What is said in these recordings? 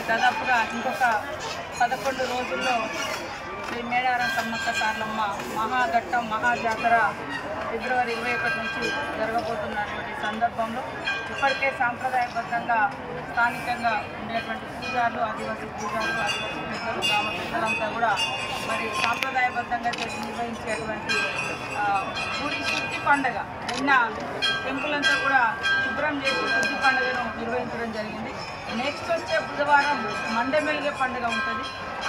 దాదాపుగా ఇంకొక 11 రోజుల్లో శ్రీ మేడారం సమ్మక్క సారలమ్మ మహాఘట్టం మహాజాతర ఫిబ్రవరి 21 నుంచి జరగబోతున్నటువంటి సందర్భంలో ఇప్పటికే సాంప్రదాయబద్ధంగా స్థానికంగా ఉండేటువంటి పూజారులు ఆదివాసీ పెద్దలు గ్రామ పెద్దలంతా కూడా మరి సాంప్రదాయబద్ధంగా నిర్వహించేటువంటి గుడి శుద్ధి పండుగ నిన్న టెంపుల్ అంతా కూడా శుభ్రం చేసి శుద్ధి పండుగను నిర్వహించడం జరిగింది. నెక్స్ట్ వచ్చే బుధవారం మండమెలిగే పండుగ ఉంటుంది.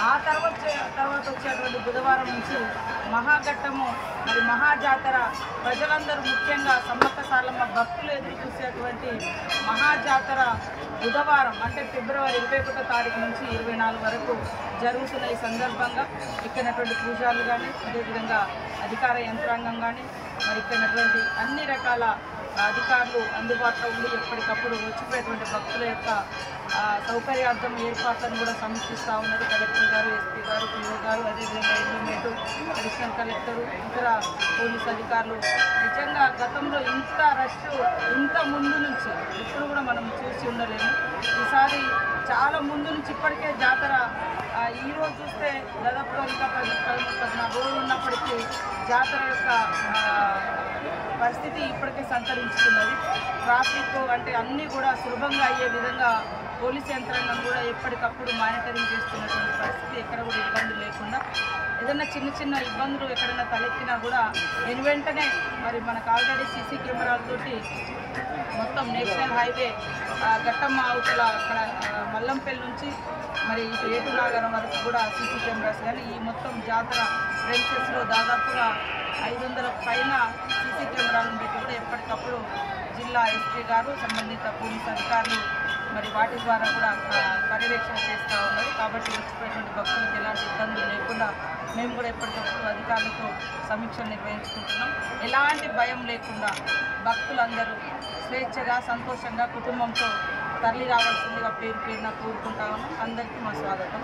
ఆ తర్వాత వచ్చేటువంటి బుధవారం నుంచి మహాఘట్టము మరి మహాజాతర ప్రజలందరూ ముఖ్యంగా సమ్మక్క సారలమ్మ భక్తులు ఎదురు చూసేటువంటి మహాజాతర బుధవారం అంటే ఫిబ్రవరి 21వ తారీఖు నుంచి 24 వరకు జరుగుతున్న ఈ సందర్భంగా ఇక్కడటువంటి పూజారులు కానీ అదేవిధంగా అధికార యంత్రాంగం కానీ మరి ఇక్కడటువంటి అన్ని రకాల అధికారులు అందుబాటులో ఉండి ఎప్పటికప్పుడు వచ్చిపోయేటువంటి భక్తుల యొక్క సౌకర్యార్థం ఏర్పాట్లను కూడా సమీక్షిస్తూ ఉన్నారు. కలెక్టర్ గారు, ఎస్పీ గారు, పిఓ గారు, అదేవిధంగా ఇండిమేటు అడిషనల్ కలెక్టరు, ఇతర పోలీసు అధికారులు. నిజంగా గతంలో ఇంత రష్ ఇంత ముందు నుంచి ఇప్పుడు కూడా మనం చూసి ఉండలేము. ఈసారి చాలా ముందు నుంచి ఇప్పటికే జాతర ఈరోజు చూస్తే దాదాపుగా ఇంకా 14 రోజులు ఉన్నప్పటికీ జాతర యొక్క పరిస్థితి ఇప్పటికే సంతరించుకున్నది. ట్రాఫిక్ అంటే అన్నీ కూడా సులభంగా అయ్యే విధంగా పోలీస్ యంత్రాంగం కూడా ఎప్పటికప్పుడు మానిటరింగ్ చేస్తున్నటువంటి పరిస్థితి, ఎక్కడ కూడా ఇబ్బంది లేకుండా. ఏదైనా చిన్న చిన్న ఇబ్బందులు ఎక్కడైనా తలెత్తినా కూడా వెంటనే మరి మనకు ఆల్రెడీ సీసీ కెమెరాలతోటి మొత్తం నేషనల్ హైవే ఘట్టమ్మ అవతల అక్కడ మల్లంపల్లి నుంచి మరి ఇటు ఏటునాగరం వరకు కూడా సీసీ కెమెరాస్ కానీ ఈ మొత్తం జాతర ప్రెమిసెస్లో దాదాపుగా 500 పైన సీసీ కెమెరాలను పెట్టి కూడా ఎప్పటికప్పుడు జిల్లా ఎస్పీ గారు సంబంధిత పోలీసు అధికారులు మరి వాటి ద్వారా కూడా పర్యవేక్షణ చేస్తూ ఉన్నారు. కాబట్టి వచ్చిపోయినటువంటి భక్తులకు ఎలాంటి ఇబ్బందులు లేకుండా మేము కూడా ఎప్పటికప్పుడు అధికారులతో సమీక్షలు నిర్వహించుకుంటున్నాం. ఎలాంటి భయం లేకుండా భక్తులందరూ స్వేచ్ఛగా సంతోషంగా కుటుంబంతో తరలి రావాల్సిందిగా పేరున కోరుకుంటా ఉన్నాం. అందరికీ మా స్వాగతం.